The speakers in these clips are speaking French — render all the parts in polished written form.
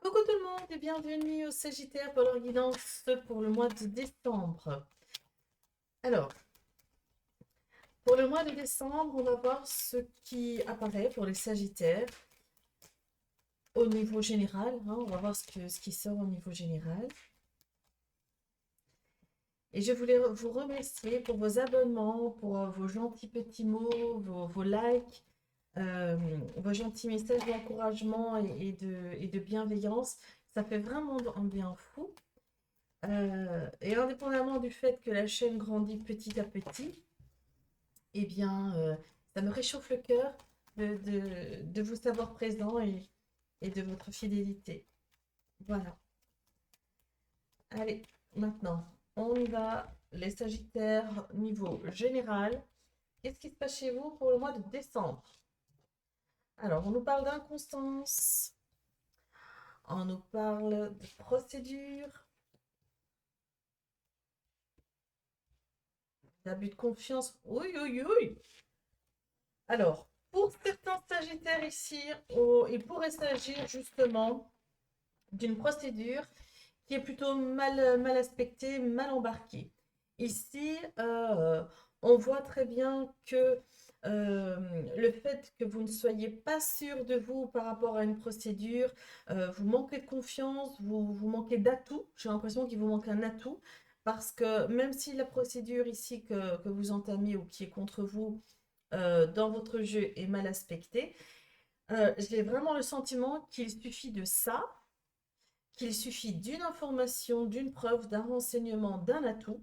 Coucou tout le monde et bienvenue au Sagittaire pour leur guidance pour le mois de décembre. Alors, pour le mois de décembre, on va voir ce qui apparaît pour les Sagittaires au niveau général. On va voir ce qui sort au niveau général. Et je voulais vous remercier pour vos abonnements, pour vos gentils petits mots, vos likes, euh, vos gentils messages d'encouragement et de bienveillance. Ça fait vraiment un bien fou. Et indépendamment du fait que la chaîne grandit petit à petit, eh bien, ça me réchauffe le cœur de vous savoir présent et de votre fidélité. Voilà. Allez, maintenant, on y va. Les Sagittaires, niveau général. Qu'est-ce qui se passe chez vous pour le mois de décembre? Alors, on nous parle d'inconstance, on nous parle de procédure, d'abus de confiance. Oui, oui, oui. Alors, pour certains Sagittaires ici, il pourrait s'agir justement d'une procédure qui est plutôt mal aspectée, mal embarquée. Ici, on voit très bien que euh, le fait que vous ne soyez pas sûr de vous par rapport à une procédure, vous manquez de confiance, vous manquez d'atout. J'ai l'impression qu'il vous manque un atout parce que même si la procédure ici que vous entamez ou qui est contre vous dans votre jeu est mal aspectée, j'ai vraiment le sentiment qu'il suffit de ça, qu'il suffit d'une information, d'une preuve, d'un renseignement, d'un atout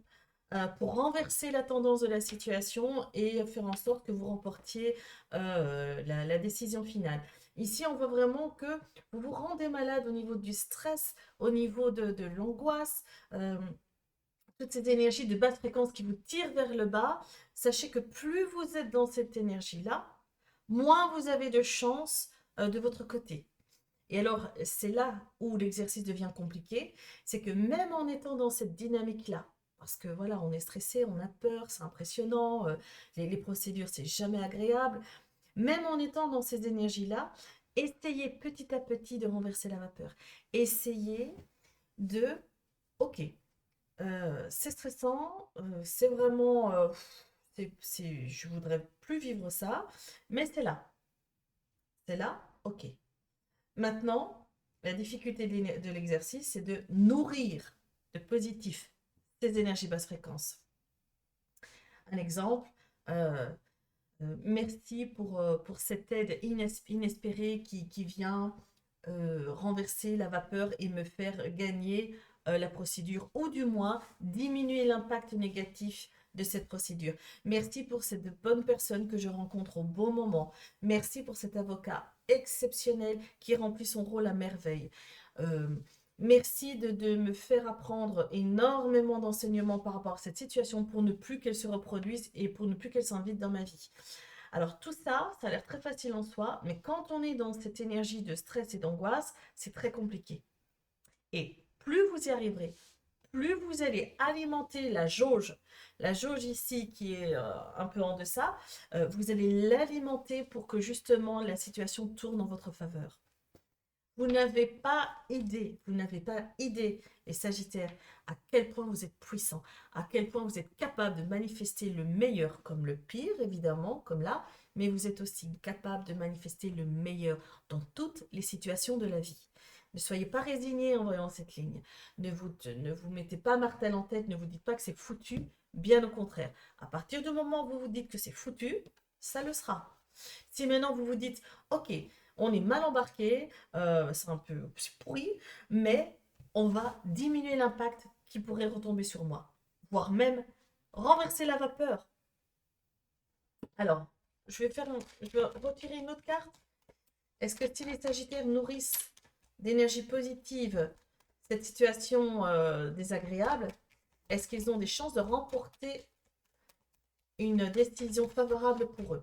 pour renverser la tendance de la situation et faire en sorte que vous remportiez la décision finale. Ici, on voit vraiment que vous vous rendez malade au niveau du stress, au niveau de l'angoisse, euh, toute cette énergie de basse fréquence qui vous tire vers le bas. Sachez que plus vous êtes dans cette énergie-là, moins vous avez de chance de votre côté. Et alors, c'est là où l'exercice devient compliqué, c'est que même en étant dans cette dynamique-là, parce que voilà, on est stressé, on a peur, c'est impressionnant, les procédures, c'est jamais agréable, même en étant dans ces énergies-là, essayez petit à petit de renverser la vapeur. Essayez de, ok, c'est stressant, c'est vraiment, je voudrais plus vivre ça, mais c'est là, ok. Maintenant, la difficulté de l'exercice, c'est de nourrir de positif ces énergies basse fréquence. Un exemple, euh, merci pour cette aide inespérée qui vient renverser la vapeur et me faire gagner la procédure, ou du moins diminuer l'impact négatif de cette procédure. Merci pour cette bonne personne que je rencontre au bon moment. Merci pour cet avocat exceptionnel qui remplit son rôle à merveille. Euh, Merci de me faire apprendre énormément d'enseignements par rapport à cette situation pour ne plus qu'elle se reproduise et pour ne plus qu'elle s'invite dans ma vie. Alors tout ça, ça a l'air très facile en soi, mais quand on est dans cette énergie de stress et d'angoisse, c'est très compliqué. Et plus vous y arriverez, plus vous allez alimenter la jauge ici qui est un peu en deçà, vous allez l'alimenter pour que justement la situation tourne en votre faveur. Vous n'avez pas idée, les Sagittaires, à quel point vous êtes puissants, à quel point vous êtes capable de manifester le meilleur comme le pire, évidemment, comme là, mais vous êtes aussi capable de manifester le meilleur dans toutes les situations de la vie. Ne soyez pas résignés en voyant cette ligne. Ne vous mettez pas martel en tête, ne vous dites pas que c'est foutu, bien au contraire. À partir du moment où vous vous dites que c'est foutu, ça le sera. Si maintenant vous vous dites, ok, on est mal embarqué, c'est un peu pourri, mais on va diminuer l'impact qui pourrait retomber sur moi, voire même renverser la vapeur. Alors, je vais retirer une autre carte. Est-ce que si les Sagittaires nourrissent d'énergie positive cette situation désagréable, est-ce qu'ils ont des chances de remporter une décision favorable pour eux?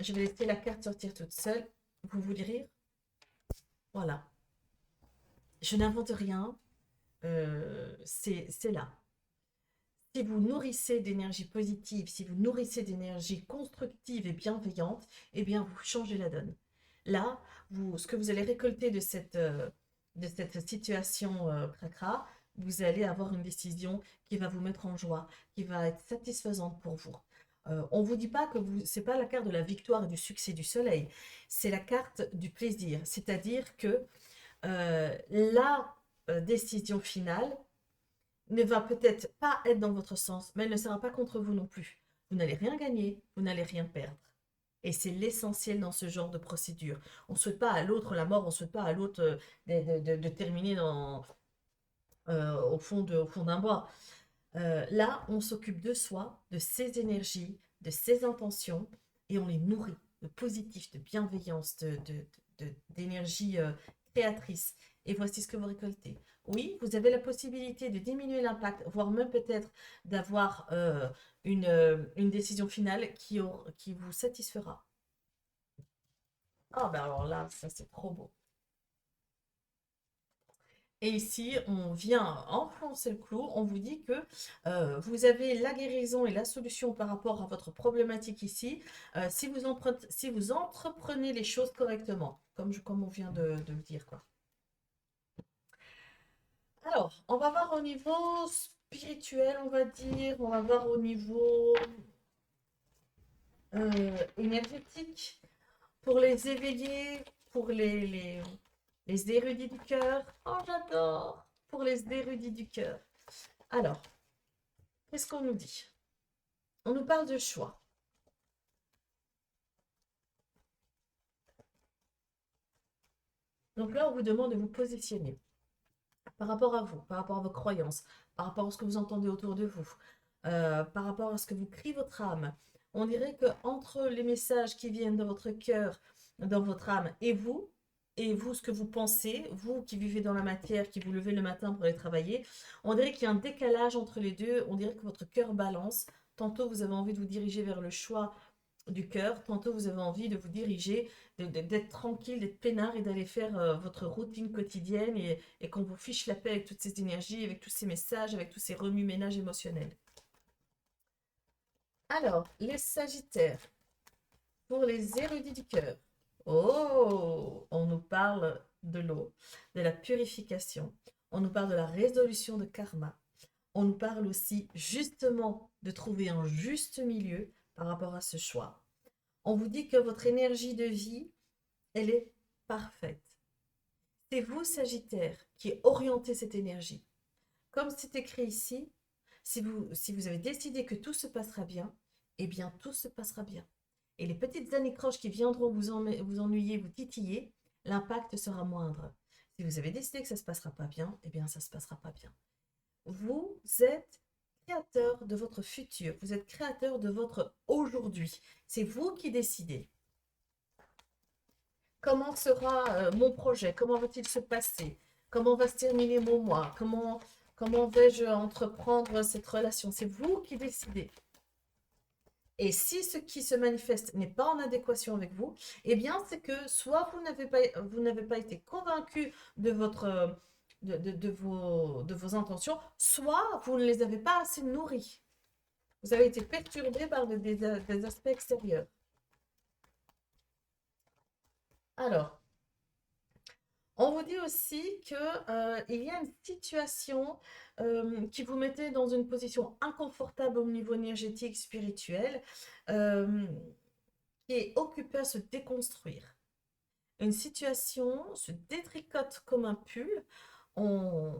Je vais laisser la carte sortir toute seule. Vous voulez rire? Voilà. Je n'invente rien. C'est là. Si vous nourrissez d'énergie positive, si vous nourrissez d'énergie constructive et bienveillante, eh bien, vous changez la donne. Là, ce que vous allez récolter de cette situation cracra, vous allez avoir une décision qui va vous mettre en joie, qui va être satisfaisante pour vous. On ne vous dit pas que c'est pas la carte de la victoire et du succès du soleil, c'est la carte du plaisir. C'est-à-dire que la décision finale ne va peut-être pas être dans votre sens, mais elle ne sera pas contre vous non plus. Vous n'allez rien gagner, vous n'allez rien perdre. Et c'est l'essentiel dans ce genre de procédure. On ne souhaite pas à l'autre la mort, on ne souhaite pas à l'autre de terminer au fond d'un bois. Là, on s'occupe de soi, de ses énergies, de ses intentions, et on les nourrit de positif, de bienveillance, d'énergie créatrice. Et voici ce que vous récoltez. Oui, vous avez la possibilité de diminuer l'impact, voire même peut-être d'avoir une décision finale qui vous satisfera. Ah ben alors là, ça c'est trop beau. Et ici, on vient enfoncer le clou, on vous dit que vous avez la guérison et la solution par rapport à votre problématique ici, si vous entreprenez les choses correctement, comme on vient de le dire, quoi. Alors, on va voir au niveau spirituel, on va dire, on va voir au niveau énergétique, pour les éveillés, pour les érudits du cœur. Oh, j'adore! Pour les érudits du cœur. Alors, qu'est-ce qu'on nous dit? On nous parle de choix. Donc là, on vous demande de vous positionner par rapport à vous, par rapport à vos croyances, par rapport à ce que vous entendez autour de vous, par rapport à ce que vous crie votre âme. On dirait que entre les messages qui viennent de votre cœur, dans votre âme, et vous, ce que vous pensez, vous qui vivez dans la matière, qui vous levez le matin pour aller travailler, on dirait qu'il y a un décalage entre les deux. On dirait que votre cœur balance. Tantôt, vous avez envie de vous diriger vers le choix du cœur. Tantôt, vous avez envie de vous diriger, d'être tranquille, d'être peinard et d'aller faire votre routine quotidienne et qu'on vous fiche la paix avec toutes ces énergies, avec tous ces messages, avec tous ces remue-ménages émotionnels. Alors, les Sagittaires, pour les érudits du cœur. Oh, on nous parle de l'eau, de la purification. On nous parle de la résolution de karma. On nous parle aussi justement de trouver un juste milieu par rapport à ce choix. On vous dit que votre énergie de vie, elle est parfaite. C'est vous, Sagittaire, qui orientez cette énergie. Comme c'est écrit ici, si vous avez décidé que tout se passera bien, eh bien tout se passera bien. Et les petites anicroches qui viendront vous ennuyer, vous titiller, l'impact sera moindre. Si vous avez décidé que ça ne se passera pas bien, eh bien ça ne se passera pas bien. Vous êtes créateur de votre futur, vous êtes créateur de votre aujourd'hui. C'est vous qui décidez. Comment sera mon projet? Comment va-t-il se passer? Comment va se terminer mon mois? Comment vais-je entreprendre cette relation? C'est vous qui décidez. Et si ce qui se manifeste n'est pas en adéquation avec vous, eh bien, c'est que soit vous n'avez pas été convaincu de de vos intentions, soit vous ne les avez pas assez nourris. Vous avez été perturbé par des aspects extérieurs. Alors, on vous dit aussi qu'il y a une situation qui vous mettait dans une position inconfortable au niveau énergétique, spirituel, euh, qui est occupée à se déconstruire. Une situation se détricote comme un pull, on,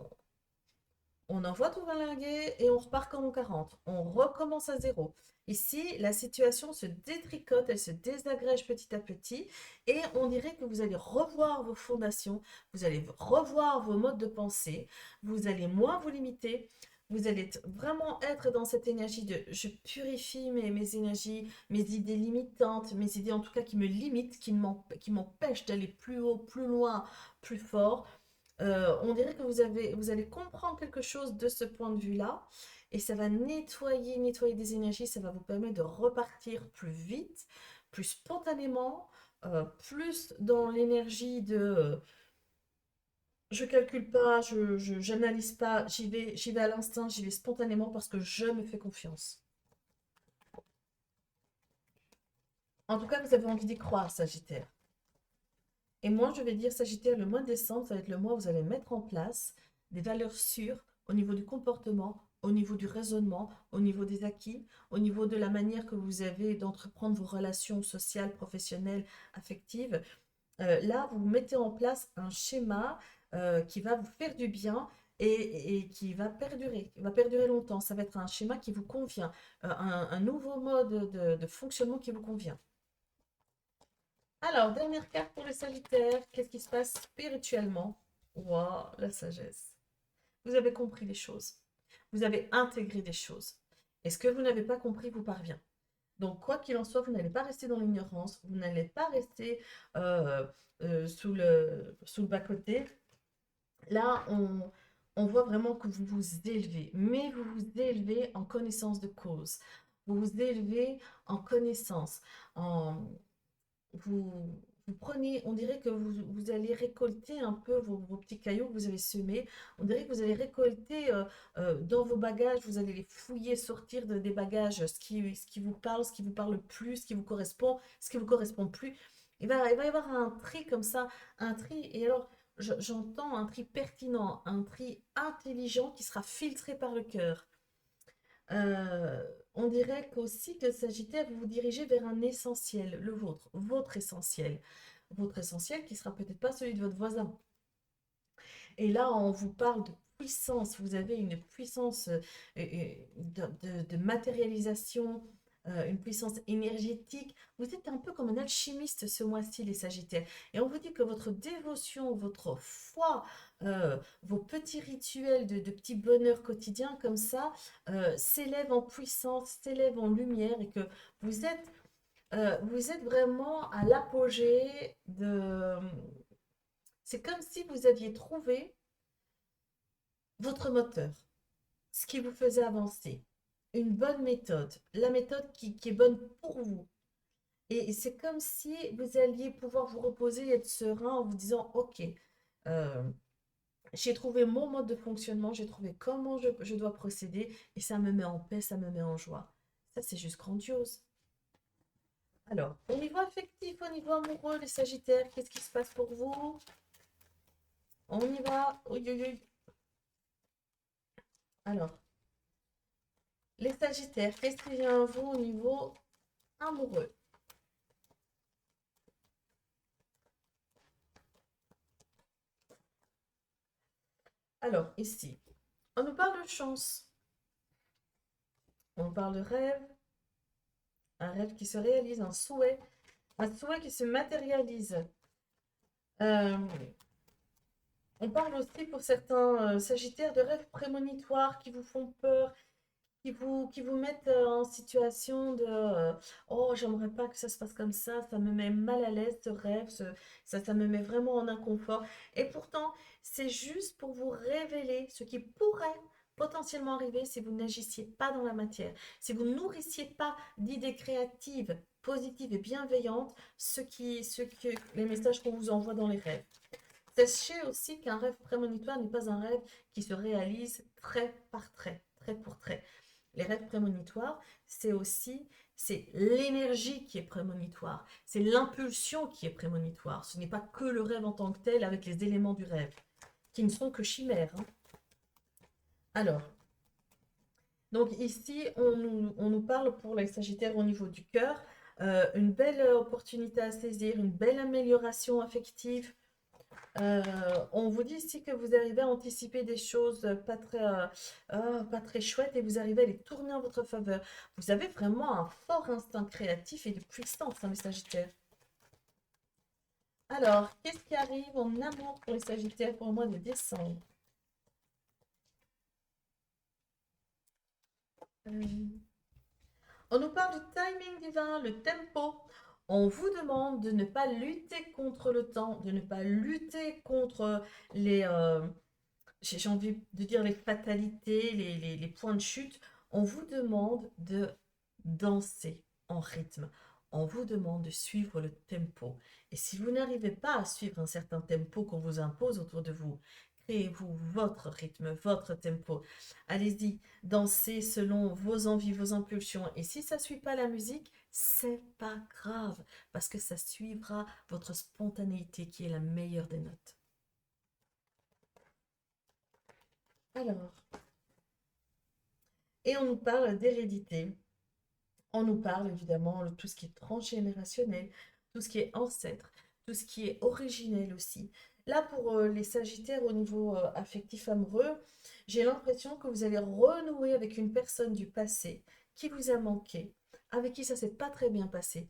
on envoie tout valinguer et on repart comme en 40. On recommence à zéro. Ici, la situation se détricote, elle se désagrège petit à petit et on dirait que vous allez revoir vos fondations, vous allez revoir vos modes de pensée, vous allez moins vous limiter, vous allez vraiment être dans cette énergie de je purifie mes énergies, mes idées limitantes, mes idées en tout cas qui me limitent, qui m'empêchent d'aller plus haut, plus loin, plus fort. On dirait que vous allez comprendre quelque chose de ce point de vue-là, et ça va nettoyer des énergies, ça va vous permettre de repartir plus vite, plus spontanément, plus dans l'énergie de je calcule pas, j'analyse pas, j'y vais à l'instinct, j'y vais spontanément parce que je me fais confiance. En tout cas, vous avez envie d'y croire, Sagittaire. Et moi, je vais dire, Sagittaire, le mois de décembre, ça va être le mois où vous allez mettre en place des valeurs sûres au niveau du comportement, au niveau du raisonnement, au niveau des acquis, au niveau de la manière que vous avez d'entreprendre vos relations sociales, professionnelles, affectives. Là, vous mettez en place un schéma qui va vous faire du bien et qui va perdurer longtemps. Ça va être un schéma qui vous convient, un nouveau mode de fonctionnement qui vous convient. Alors, dernière carte pour les Sagittaires. Qu'est-ce qui se passe spirituellement? Waouh, la sagesse. Vous avez compris les choses. Vous avez intégré des choses. Et ce que vous n'avez pas compris vous parvient. Donc, quoi qu'il en soit, vous n'allez pas rester dans l'ignorance. Vous n'allez pas rester euh, sous le bas-côté. Là, on voit vraiment que vous vous élevez. Mais vous vous élevez en connaissance de cause. Vous vous élevez en connaissance. En, vous, vous prenez, on dirait que vous allez récolter un peu vos petits cailloux que vous avez semés. On dirait que vous allez récolter dans vos bagages, vous allez les fouiller, sortir des bagages, ce qui vous parle plus, ce qui vous correspond, ce qui vous correspond plus. Il va y avoir un tri comme ça, un tri. Et alors, j'entends un tri pertinent, un tri intelligent qui sera filtré par le cœur. Euh, on dirait qu'aussi que Sagittaire, vous vous dirigez vers un essentiel, le vôtre, votre essentiel qui sera peut-être pas celui de votre voisin. Et là, on vous parle de puissance, vous avez une puissance de matérialisation, une puissance énergétique. Vous êtes un peu comme un alchimiste ce mois-ci, les Sagittaires. Et on vous dit que votre dévotion, votre foi, vos petits rituels de petits bonheurs quotidiens comme ça, s'élèvent en puissance, s'élèvent en lumière et que vous êtes vraiment à l'apogée de... C'est comme si vous aviez trouvé votre moteur, ce qui vous faisait avancer, une bonne méthode, la méthode qui est bonne pour vous. Et c'est comme si vous alliez pouvoir vous reposer et être serein en vous disant, OK, euh, j'ai trouvé mon mode de fonctionnement, j'ai trouvé comment je dois procéder et ça me met en paix, ça me met en joie. Ça, c'est juste grandiose. Alors, au niveau affectif, au niveau amoureux, les Sagittaires, qu'est-ce qui se passe pour vous? On y va. Oui, oui, oui. Alors, les Sagittaires, qu'est-ce qui vient à vous au niveau amoureux? Alors, ici, on nous parle de chance, on nous parle de rêve, un rêve qui se réalise, un souhait qui se matérialise. Euh, on parle aussi pour certains Sagittaires de rêves prémonitoires qui vous font peur, qui vous mettent en situation de oh, j'aimerais pas que ça se passe comme ça me met mal à l'aise ce rêve, ça me met vraiment en inconfort. Et pourtant, c'est juste pour vous révéler ce qui pourrait potentiellement arriver si vous n'agissiez pas dans la matière, si vous nourrissiez pas d'idées créatives, positives et bienveillantes, les messages qu'on vous envoie dans les rêves. Sachez aussi qu'un rêve prémonitoire n'est pas un rêve qui se réalise trait par trait, trait pour trait. Les rêves prémonitoires, c'est l'énergie qui est prémonitoire, c'est l'impulsion qui est prémonitoire. Ce n'est pas que le rêve en tant que tel avec les éléments du rêve, qui ne sont que chimères, hein. Alors, donc ici, on nous parle pour les Sagittaires au niveau du cœur, une belle opportunité à saisir, une belle amélioration affective. On vous dit ici que vous arrivez à anticiper des choses pas très chouettes et vous arrivez à les tourner en votre faveur. Vous avez vraiment un fort instinct créatif et de puissance, hein, les Sagittaires. Alors, qu'est-ce qui arrive en amour pour les Sagittaires pour le mois de décembre? Euh, On nous parle du timing divin, le tempo. On vous demande de ne pas lutter contre le temps, de ne pas lutter contre j'ai envie de dire les fatalités, les points de chute. On vous demande de danser en rythme. On vous demande de suivre le tempo. Et si vous n'arrivez pas à suivre un certain tempo qu'on vous impose autour de vous, créez-vous votre rythme, votre tempo. Allez-y, dansez selon vos envies, vos impulsions. Et si ça ne suit pas la musique, c'est pas grave, parce que ça suivra votre spontanéité qui est la meilleure des notes. Alors, et on nous parle d'hérédité. On nous parle évidemment de tout ce qui est transgénérationnel, tout ce qui est ancêtre, tout ce qui est originel aussi. Là, pour les Sagittaires au niveau affectif amoureux, j'ai l'impression que vous allez renouer avec une personne du passé qui vous a manqué, avec qui ça s'est pas très bien passé.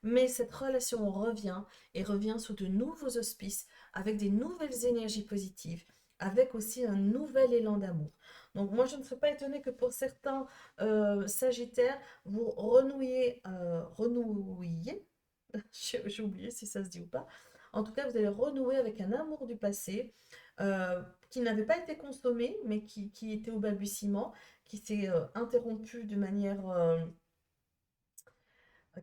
Mais cette relation revient et revient sous de nouveaux auspices, avec des nouvelles énergies positives, avec aussi un nouvel élan d'amour. Donc moi, je ne serais pas étonnée que pour certains Sagittaires, vous renouiez, j'ai oublié si ça se dit ou pas. En tout cas, vous allez renouer avec un amour du passé qui n'avait pas été consommé, mais qui était au balbutiement, qui s'est interrompu de manière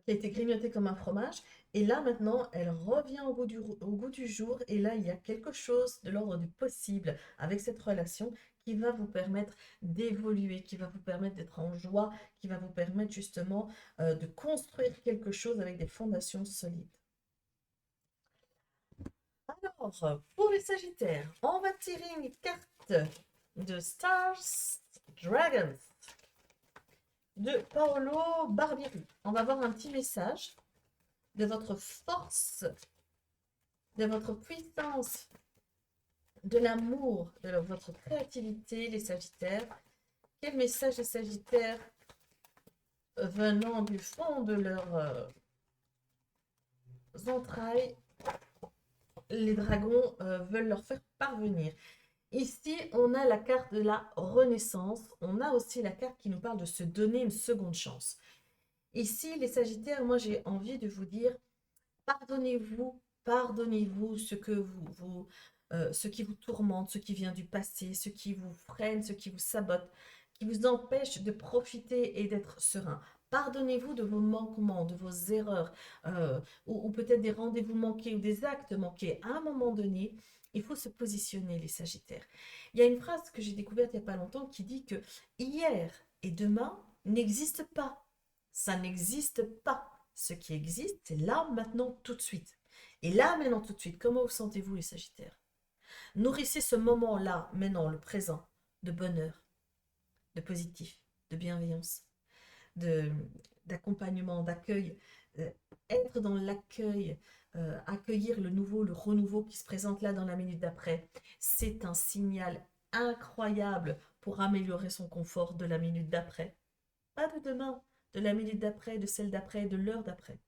qui a été grignotée comme un fromage. Et là, maintenant, elle revient au goût du jour. Et là, il y a quelque chose de l'ordre du possible avec cette relation qui va vous permettre d'évoluer, qui va vous permettre d'être en joie, qui va vous permettre justement de construire quelque chose avec des fondations solides. Alors, pour les Sagittaires, on va tirer une carte de Stars Dragons de Paolo Barbieri. On va voir un petit message de votre force, de votre puissance, de l'amour, de votre créativité, les Sagittaires. Quel message les Sagittaires venant du fond de leurs entrailles, les dragons veulent leur faire parvenir. Ici, on a la carte de la renaissance. On a aussi la carte qui nous parle de se donner une seconde chance. Ici, les Sagittaires, moi j'ai envie de vous dire, pardonnez-vous, pardonnez-vous ce qui vous tourmente, ce qui vient du passé, ce qui vous freine, ce qui vous sabote, qui vous empêche de profiter et d'être serein. Pardonnez-vous de vos manquements, de vos erreurs, ou peut-être des rendez-vous manqués ou des actes manqués. À un moment donné, il faut se positionner, les Sagittaires. Il y a une phrase que j'ai découverte il n'y a pas longtemps qui dit que hier et demain n'existent pas. Ça n'existe pas. Ce qui existe, c'est là, maintenant, tout de suite. Et là, maintenant, tout de suite, comment vous sentez-vous, les Sagittaires? Nourrissez ce moment-là, maintenant, le présent, de bonheur, de positif, de bienveillance, de d'accompagnement, d'accueil. Euh, Être dans l'accueil, accueillir le nouveau, le renouveau qui se présente là dans la minute d'après, c'est un signal incroyable pour améliorer son confort de la minute d'après. Pas de demain, de la minute d'après, de celle d'après, de l'heure d'après.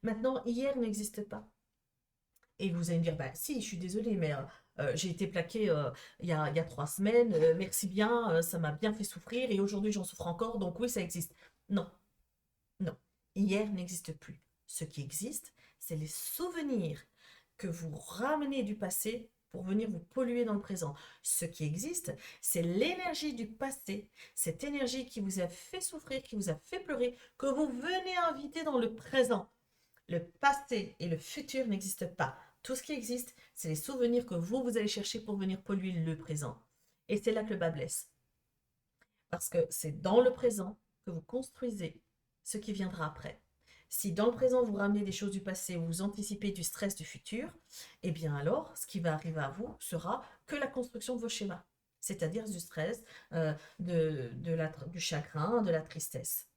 Maintenant, hier n'existe pas. Et vous allez me dire, bah si, je suis désolée, mais j'ai été plaquée il y a 3 semaines, merci bien, ça m'a bien fait souffrir, et aujourd'hui j'en souffre encore, donc oui, ça existe. Non, non. Hier n'existe plus. Ce qui existe, c'est les souvenirs que vous ramenez du passé pour venir vous polluer dans le présent. Ce qui existe, c'est l'énergie du passé, cette énergie qui vous a fait souffrir, qui vous a fait pleurer, que vous venez inviter dans le présent. Le passé et le futur n'existent pas. Tout ce qui existe, c'est les souvenirs que vous allez chercher pour venir polluer le présent. Et c'est là que le bas blesse. Parce que c'est dans le présent que vous construisez ce qui viendra après. Si dans le présent, vous ramenez des choses du passé ou vous anticipez du stress du futur, eh bien alors, ce qui va arriver à vous sera que la construction de vos schémas, c'est-à-dire du stress, du chagrin, de la tristesse.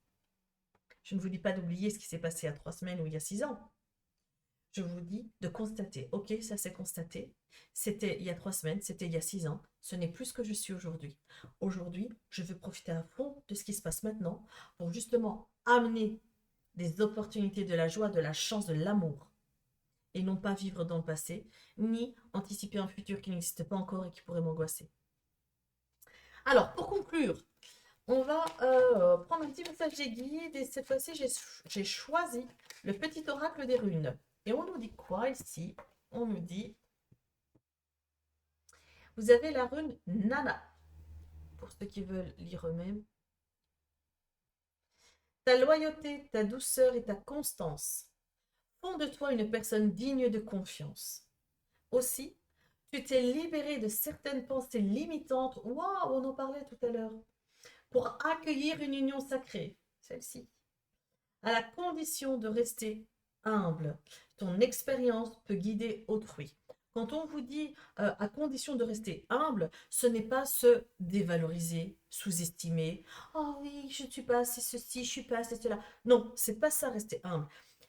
Je ne vous dis pas d'oublier ce qui s'est passé il y a 3 semaines ou il y a 6 ans. Je vous dis de constater. Ok, ça s'est constaté. C'était il y a 3 semaines, c'était il y a 6 ans. Ce n'est plus ce que je suis aujourd'hui. Aujourd'hui, je veux profiter à fond de ce qui se passe maintenant pour justement amener des opportunités, de la joie, de la chance, de l'amour. Et non pas vivre dans le passé, ni anticiper un futur qui n'existe pas encore et qui pourrait m'angoisser. Alors, pour conclure, on va prendre un petit message des guides et cette fois-ci, j'ai choisi le petit oracle des runes. Et on nous dit quoi ici? On nous dit, vous avez la rune Nana, pour ceux qui veulent lire eux-mêmes. Ta loyauté, ta douceur et ta constance font de toi une personne digne de confiance. Aussi, tu t'es libéré de certaines pensées limitantes, waouh, on en parlait tout à l'heure, pour accueillir une union sacrée, celle-ci. à la condition de rester humble. Ton expérience peut guider autrui. Quand on vous dit à condition de rester humble, ce n'est pas se dévaloriser, sous-estimer. Oh oui, je ne suis pas assez ceci, je suis pas assez cela. Non, c'est pas ça rester humble.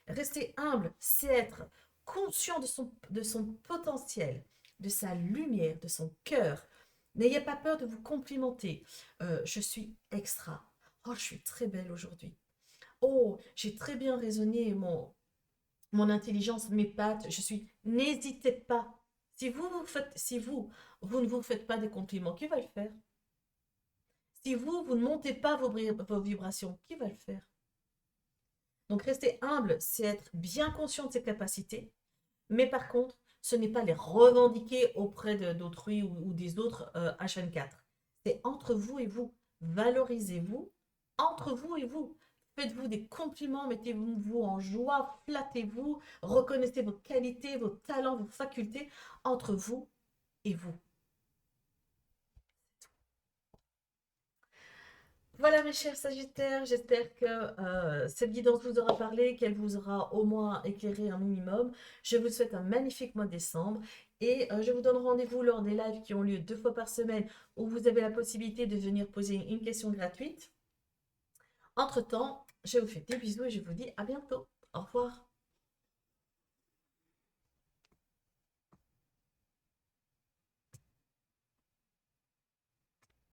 Rester humble, c'est être conscient de son potentiel, de sa lumière, de son cœur. N'ayez pas peur de vous complimenter. Je suis extra. Oh, je suis très belle aujourd'hui. Oh, j'ai très bien raisonné mon intelligence, mes pattes. Je suis. N'hésitez pas. Si vous ne vous faites pas des compliments, qui va le faire? Si vous ne montez pas vos vibrations, qui va le faire? Donc, rester humble, c'est être bien conscient de ses capacités, mais par contre, ce n'est pas les revendiquer auprès d'autrui ou des autres H24. C'est entre vous et vous. Valorisez-vous entre vous et vous. Faites-vous des compliments, mettez-vous en joie, flattez-vous, reconnaissez vos qualités, vos talents, vos facultés entre vous et vous. Voilà mes chers Sagittaires, j'espère que cette guidance vous aura parlé, qu'elle vous aura au moins éclairé un minimum. Je vous souhaite un magnifique mois de décembre et je vous donne rendez-vous lors des lives qui ont lieu 2 fois par semaine où vous avez la possibilité de venir poser une question gratuite. Entre-temps, je vous fais des bisous et je vous dis à bientôt. Au revoir.